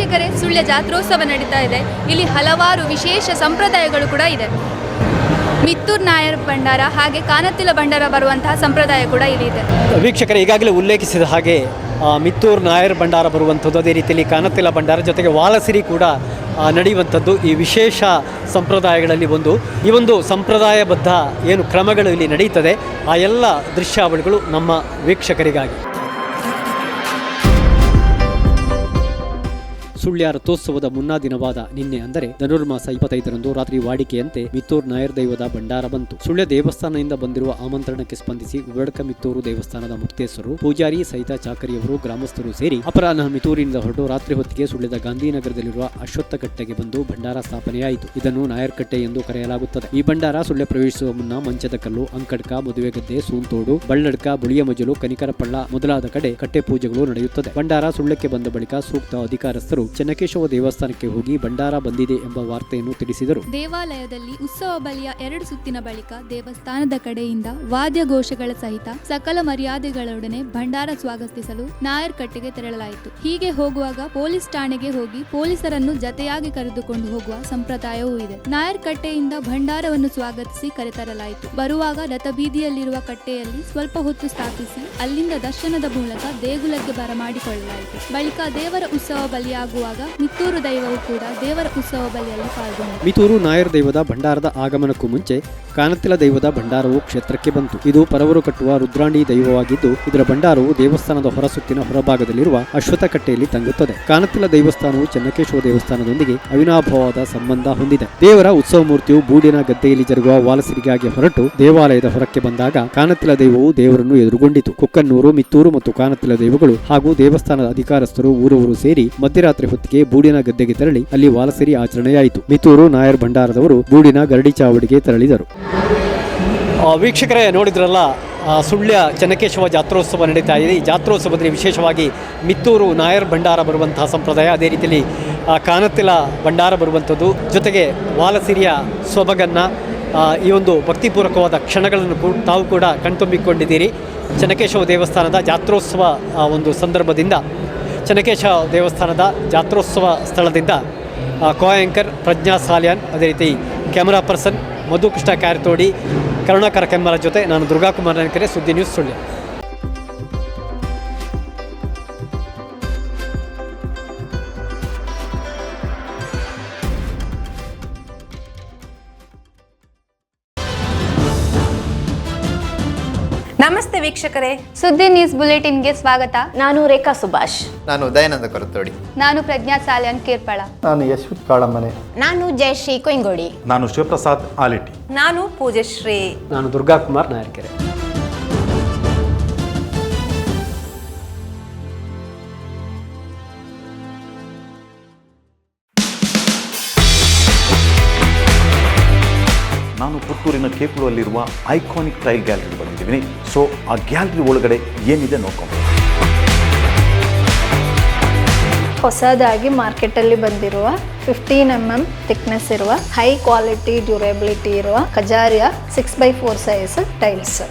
ವೀಕ್ಷಕರೇ, ಸುಳ್ಯ ಜಾತ್ರೋತ್ಸವ ನಡೀತಾ ಇದೆ. ಇಲ್ಲಿ ಹಲವಾರು ವಿಶೇಷ ಸಂಪ್ರದಾಯಗಳು ಕೂಡ ಇದೆ. ಮಿತ್ತೂರು ನಾಯರ್ ಭಂಡಾರ ಹಾಗೆ ಕಾನತ್ತಿಲ ಭಂಡಾರ ಬರುವಂತಹ ಸಂಪ್ರದಾಯ ಕೂಡ ಇಲ್ಲಿ ಇದೆ. ವೀಕ್ಷಕರೇ, ಈಗಾಗಲೇ ಉಲ್ಲೇಖಿಸಿದ ಹಾಗೆ ಮಿತ್ತೂರು ನಾಯರ್ ಭಂಡಾರ ಬರುವಂಥದ್ದು, ಅದೇ ರೀತಿಯಲ್ಲಿ ಕಾನತ್ತಿಲ ಭಂಡಾರ ಜೊತೆಗೆ ವಾಲಸಿರಿ ಕೂಡ ನಡೆಯುವಂಥದ್ದು ಈ ವಿಶೇಷ ಸಂಪ್ರದಾಯಗಳಲ್ಲಿ ಒಂದು. ಈ ಒಂದು ಸಂಪ್ರದಾಯಬದ್ಧ ಏನು ಕ್ರಮಗಳು ಇಲ್ಲಿ ನಡೆಯುತ್ತದೆ, ಆ ಎಲ್ಲ ದೃಶ್ಯಾವಳಿಗಳು ನಮ್ಮ ವೀಕ್ಷಕರಿಗಾಗಿ. ಸುಳ್ಯ ರಥೋತ್ಸವದ ಮುನ್ನಾ ದಿನವಾದ ನಿನ್ನೆ ಅಂದರೆ ಧನುರ್ಮಾಸ 25ರಂದು ರಾತ್ರಿ ವಾಡಿಕೆಯಂತೆ ಮಿತ್ತೂರು ನಾಯರ್ ದೈವದ ಭಂಡಾರ ಬಂತು. ಸುಳ್ಯ ದೇವಸ್ಥಾನದಿಂದ ಬಂದಿರುವ ಆಮಂತ್ರಣಕ್ಕೆ ಸ್ಪಂದಿಸಿ ಉಬಡಕ ಮಿತ್ತೂರು ದೇವಸ್ಥಾನದ ಮುಕ್ತೇಶ್ವರು, ಪೂಜಾರಿ ಸಹಿತ ಚಾಕರಿಯವರು, ಗ್ರಾಮಸ್ಥರು ಸೇರಿ ಅಪರಾಹ್ನ ಮಿತ್ತೂರಿನಿಂದ ಹೊರಟು ರಾತ್ರಿ ಹೊತ್ತಿಗೆ ಸುಳ್ಯದ ಗಾಂಧಿನಗರದಲ್ಲಿರುವ ಅಶ್ವತ್ಥಕಟ್ಟೆಗೆ ಬಂದು ಭಂಡಾರ ಸ್ಥಾಪನೆಯಾಯಿತು. ಇದನ್ನು ನಾಯರ್ ಕಟ್ಟೆ ಎಂದು ಕರೆಯಲಾಗುತ್ತದೆ. ಈ ಭಂಡಾರ ಸುಳ್ಯ ಪ್ರವೇಶಿಸುವ ಮುನ್ನ ಮಂಚದ ಕಲ್ಲು, ಅಂಕಡ್ಕ, ಮದುವೆಗದ್ದೆ, ಸೂಂತೋಡು, ಬಳ್ಳಡ್ಕ, ಬುಳಿಯ ಮಜಲು, ಕನಿಕರ ಪಳ್ಳ ಮೊದಲಾದ ಕಡೆ ಕಟ್ಟೆ ಪೂಜೆಗಳು ನಡೆಯುತ್ತದೆ. ಭಂಡಾರ ಸುಳ್ಯಕ್ಕೆ ಬಂದ ಬಳಿಕ ಸೂಕ್ತ ಅಧಿಕಾರಸ್ಥರು ಚೆನ್ನಕೇಶವ ದೇವಸ್ಥಾನಕ್ಕೆ ಹೋಗಿ ಭಂಡಾರ ಬಂದಿದೆ ಎಂಬ ವಾರ್ತೆಯನ್ನು ತಿಳಿಸಿದರು. ದೇವಾಲಯದಲ್ಲಿ ಉತ್ಸವ ಬಲಿಯ 2 ಸುತ್ತಿನ ಬಳಿಕ ದೇವಸ್ಥಾನದ ಕಡೆಯಿಂದ ವಾದ್ಯಘೋಷಗಳ ಸಹಿತ ಸಕಲ ಮರ್ಯಾದೆಗಳೊಡನೆ ಭಂಡಾರ ಸ್ವಾಗತಿಸಲು ನಾಯರ್ ಕಟ್ಟೆಗೆ ತೆರಳಲಾಯಿತು. ಹೀಗೆ ಹೋಗುವಾಗ ಪೊಲೀಸ್ ಠಾಣೆಗೆ ಹೋಗಿ ಪೊಲೀಸರನ್ನು ಜತೆಯಾಗಿ ಕರೆದುಕೊಂಡು ಹೋಗುವ ಸಂಪ್ರದಾಯವೂ ಇದೆ. ನಾಯರ್ ಕಟ್ಟೆಯಿಂದ ಭಂಡಾರವನ್ನು ಸ್ವಾಗತಿಸಿ ಕರೆತರಲಾಯಿತು. ಬರುವಾಗ ರಥಬೀದಿಯಲ್ಲಿರುವ ಕಟ್ಟೆಯಲ್ಲಿ ಸ್ವಲ್ಪ ಹೊತ್ತು ಸ್ಥಾಪಿಸಿ ಅಲ್ಲಿಂದ ದರ್ಶನದ ಮೂಲಕ ದೇಗುಲಕ್ಕೆ ಬರಮಾಡಿಕೊಳ್ಳಲಾಯಿತು. ಬಳಿಕ ದೇವರ ಉತ್ಸವ ಬಲಿಯಾಗುವಾಗ ಮಿತ್ತೂರು ದೈವವು ಕೂಡ ದೇವರ ಉತ್ಸವ ಬಲಿಯಲ್ಲಿ ಪಾಲ್ಗೊಂಡಿತು. ಮಿತ್ತೂರು ನಾಯರ್ ದೈವದ ಭಂಡಾರದ ಆಗಮನಕ್ಕೂ ಮುಂಚೆ ಕಾನತ್ತಿಲ ದೈವದ ಭಂಡಾರವು ಕ್ಷೇತ್ರಕ್ಕೆ ಬಂತು. ಇದು ಪರವರು ಕಟ್ಟುವ ರುದ್ರಾಂಡಿ ದೈವವಾಗಿದ್ದು, ಇದರ ಭಂಡಾರವು ದೇವಸ್ಥಾನದ ಹೊರಸುತ್ತಿನ ಹೊರಭಾಗದಲ್ಲಿರುವ ಅಶ್ವತ್ಥಕಟ್ಟೆಯಲ್ಲಿ ತಂಗುತ್ತದೆ. ಕಾನತ್ತಿಲ ದೇವಸ್ಥಾನವು ಚೆನ್ನಕೇಶವ ದೇವಸ್ಥಾನದೊಂದಿಗೆ ಅವಿನಾಭಾವದ ಸಂಬಂಧ ಹೊಂದಿದೆ. ದೇವರ ಉತ್ಸವ ಮೂರ್ತಿಯು ಬೂಡಿನ ಗದ್ದೆಯಲ್ಲಿ ಜರುಗುವ ವಾಲಸಿರಿಗಾಗಿ ಹೊರಟು ದೇವಾಲಯದ ಹೊರಕ್ಕೆ ಬಂದಾಗ ಕಾನತ್ತಿಲ ದೈವವು ದೇವರನ್ನು ಎದುರುಗೊಂಡಿತು. ಕುಕ್ಕನ್ನೂರು, ಮಿತ್ತೂರು ಮತ್ತು ಕಾನತ್ತಿಲ ದೈವಗಳು ಹಾಗೂ ದೇವಸ್ಥಾನದ ಅಧಿಕಾರಸ್ಥರು ಊರವರು ಸೇರಿ ಮಧ್ಯರಾತ್ರಿ ಹೊತ್ತಿಗೆ ಬೂಡಿನ ಗದ್ದೆಗೆ ತೆರಳಿ ಅಲ್ಲಿ ವಾಲಸಿರಿ ಆಚರಣೆಯಾಯಿತು. ಮಿತ್ತೂರು ನಾಯರ್ ಭಂಡಾರದವರು ಬೂಡಿನ ಗರಡಿ ಚಾವಡಿಗೆ ತೆರಳಿದರು. ವೀಕ್ಷಕರೇ, ನೋಡಿದ್ರಲ್ಲ, ಸುಳ್ಯ ಚೆನ್ನಕೇಶವ ಜಾತ್ರೋತ್ಸವ ನಡೀತಾ ಇದೆ. ಈ ಜಾತ್ರೋತ್ಸವದಲ್ಲಿ ವಿಶೇಷವಾಗಿ ಮಿತ್ತೂರು ನಾಯರ್ ಭಂಡಾರ ಬರುವಂತಹ ಸಂಪ್ರದಾಯ, ಅದೇ ರೀತಿಯಲ್ಲಿ ಕಾನತ್ತಿಲ ಭಂಡಾರ ಬರುವಂಥದ್ದು, ಜೊತೆಗೆ ವಾಲಸಿರಿಯ ಸೊಬಗನ್ನ, ಈ ಒಂದು ಭಕ್ತಿಪೂರ್ವಕವಾದ ಕ್ಷಣಗಳನ್ನು ತಾವು ಕೂಡ ಕಣ್ತುಂಬಿಕೊಂಡಿದ್ದೀರಿ. ಚೆನ್ನಕೇಶವ ದೇವಸ್ಥಾನದ ಜಾತ್ರೋತ್ಸವ ಒಂದು ಸಂದರ್ಭದಿಂದ, ಚೆನ್ನಕೇಶವ ದೇವಸ್ಥಾನದ ಜಾತ್ರೋತ್ಸವ ಸ್ಥಳದಿಂದ ಕೋ-ಆ್ಯಂಕರ್ ಪ್ರಜ್ಞಾ ಸಾಲ್ಯಾನ್, ಅದೇ ರೀತಿ ಕ್ಯಾಮರಾ ಪರ್ಸನ್ ಮಧುಕೃಷ್ಣ ಕ್ಯಾರತೋಡಿ, ಕರುಣಾಕರ ಕೆಮ್ಮರ ಜೊತೆ ನಾನು ದುರ್ಗಾಕುಮಾರ್ ನಾಯಕರೇ, ಸುದ್ದಿ ನ್ಯೂಸ್ ಸುಳ್ಯ. ನಮಸ್ತೆ ವೀಕ್ಷಕರೇ, ಸುದ್ದಿ ನ್ಯೂಸ್ ಬುಲೆಟಿನ್ಗೆ ಸ್ವಾಗತ. ನಾನು ರೇಖಾ ಸುಭಾಷ್. ನಾನು ದಯಾನಂದ ಕೊರತೋಡಿ. ನಾನು ಪ್ರಜ್ಞಾ ಸಾಲ್ಯಾನ್ ಕೇರ್ಪಳ. ನಾನು ಯಶ್ವಿತ್ ಕಾಳಮನೆ. ನಾನು ಜಯಶ್ರೀ ಕೊಯ್ಗೋಡಿ. ನಾನು ಶಿವಪ್ರಸಾದ್ ಆಲಿಟಿ. ನಾನು ಪೂಜಶ್ರೀ. ನಾನು ದುರ್ಗಾಕುಮಾರ್ ನಾಯಕರೇ. ನಾನು ಪುತ್ತೂರಿನ ಕೇಕುಳಲ್ಲಿರುವ ಐಕಾನಿಕ್ ಟೈಲ್ ಗ್ಯಾಲರಿ ಬಂದಿದ್ದೀನಿ. ಸೊ ಆ ಗ್ಯಾಲರಿ ಒಳಗಡೆ ಏನಿದೆ ನೋಡ್ಕೊಂಡು. ಹೊಸದಾಗಿ ಮಾರ್ಕೆಟಲ್ಲಿ ಬಂದಿರುವ 15 mm ಥಿಕ್ನೆಸ್ ಇರುವ ಹೈ ಕ್ವಾಲಿಟಿ ಡ್ಯೂರೇಬಿಲಿಟಿ ಇರುವ ಕಜಾರಿಯ 6x4 ಸೈಜ್ ಟೈಲ್ಸ್.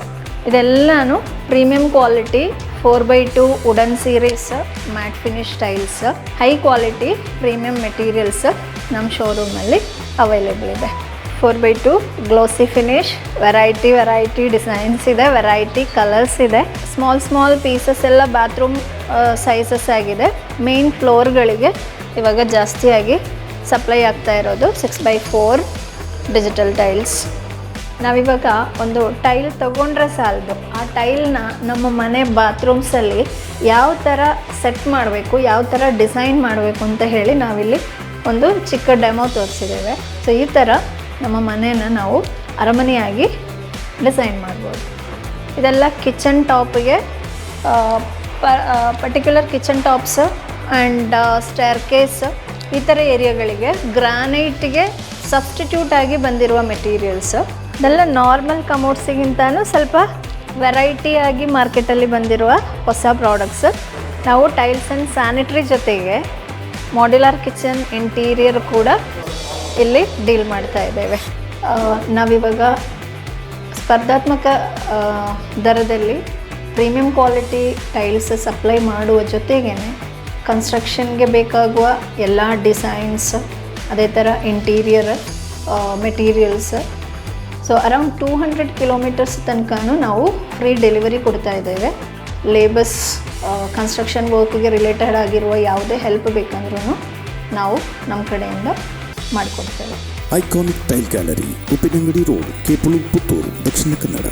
ಇದೆಲ್ಲಾನು premium quality 4x2 wooden series matte finish tiles, high quality premium materials ನಮ್ಮ ಶೋರೂಮಲ್ಲಿ ಅವೈಲೇಬಲ್ ಇದೆ. 4x2 glossy finish, variety designs ಇದೆ, ವೆರೈಟಿ ಕಲರ್ಸ್ ಇದೆ. ಸ್ಮಾಲ್ ಪೀಸಸ್ ಎಲ್ಲ ಬಾತ್ರೂಮ್ ಸೈಜಸ್ ಆಗಿದೆ. ಮೇನ್ ಫ್ಲೋರ್ಗಳಿಗೆ ಇವಾಗ ಜಾಸ್ತಿಯಾಗಿ ಸಪ್ಲೈ ಆಗ್ತಾ ಇರೋದು 6x4 ಡಿಜಿಟಲ್ ಟೈಲ್ಸ್. ನಾವಿವಾಗ ಒಂದು ಟೈಲ್ ತೊಗೊಂಡ್ರೆ ಸಾಲದು, ಆ ಟೈಲ್ನ ನಮ್ಮ ಮನೆ ಬಾತ್ರೂಮ್ಸಲ್ಲಿ ಯಾವ ಥರ ಸೆಟ್ ಮಾಡಬೇಕು, ಯಾವ ಥರ ಡಿಸೈನ್ ಮಾಡಬೇಕು ಅಂತ ಹೇಳಿ ನಾವಿಲ್ಲಿ ಒಂದು ಚಿಕ್ಕ ಡೆಮೋ ತೋರಿಸಿದ್ದೇವೆ. ಸೊ ಈ ಥರ ನಮ್ಮ ಮನೇನ ನಾವು ಅರಮನೆಯಾಗಿ ಡಿಸೈನ್ ಮಾಡ್ಬೋದು. ಇದೆಲ್ಲ ಕಿಚನ್ ಟಾಪಿಗೆ, particular kitchen tops and staircase, ಈ ಥರ ಏರಿಯಾಗಳಿಗೆ ಗ್ರಾನೈಟಿಗೆ ಸಬ್ಸ್ಟಿಟ್ಯೂಟ್ ಆಗಿ ಬಂದಿರುವ ಮೆಟೀರಿಯಲ್ಸ್. ಇದೆಲ್ಲ ನಾರ್ಮಲ್ ಕಮೋಡ್ಸಿಗಿಂತನೂ ಸ್ವಲ್ಪ ವೆರೈಟಿಯಾಗಿ ಮಾರ್ಕೆಟಲ್ಲಿ ಬಂದಿರುವ ಹೊಸ ಪ್ರಾಡಕ್ಟ್ಸ್. ನಾವು ಟೈಲ್ಸ್ ಆ್ಯಂಡ್ ಸ್ಯಾನಿಟ್ರಿ ಜೊತೆಗೆ ಮಾಡ್ಯುಲರ್ ಕಿಚನ್ ಇಂಟೀರಿಯರ್ ಕೂಡ ಇಲ್ಲಿ ಡೀಲ್ ಮಾಡ್ತಾ ಇದ್ದೇವೆ. ನಾವಿವಾಗ ಸ್ಪರ್ಧಾತ್ಮಕ ದರದಲ್ಲಿ ಪ್ರೀಮಿಯಂ ಕ್ವಾಲಿಟಿ ಟೈಲ್ಸ್ ಸಪ್ಲೈ ಮಾಡುವ ಜೊತೆಗೇ ಕನ್ಸ್ಟ್ರಕ್ಷನ್ಗೆ ಬೇಕಾಗುವ ಎಲ್ಲ ಡಿಸೈನ್ಸ್, ಅದೇ ಥರ interior materials. So around 200 kilometres ತನಕನೂ ನಾವು ಫ್ರೀ ಡೆಲಿವರಿ ಕೊಡ್ತಾ ಇದ್ದೇವೆ. ಲೇಬರ್ಸ್ ಕನ್ಸ್ಟ್ರಕ್ಷನ್ ವರ್ಕ್ಗೆ ರಿಲೇಟೆಡ್ ಆಗಿರುವ ಯಾವುದೇ ಹೆಲ್ಪ್ ಬೇಕಂದ್ರೂ ನಾವು ನಮ್ಮ ಕಡೆಯಿಂದ ಮಾಡಿಕೊಡ್ತೇವೆ. Iconic tile gallery, Uppinangady road, Kepulu, Puttur, Dakshina Kannada.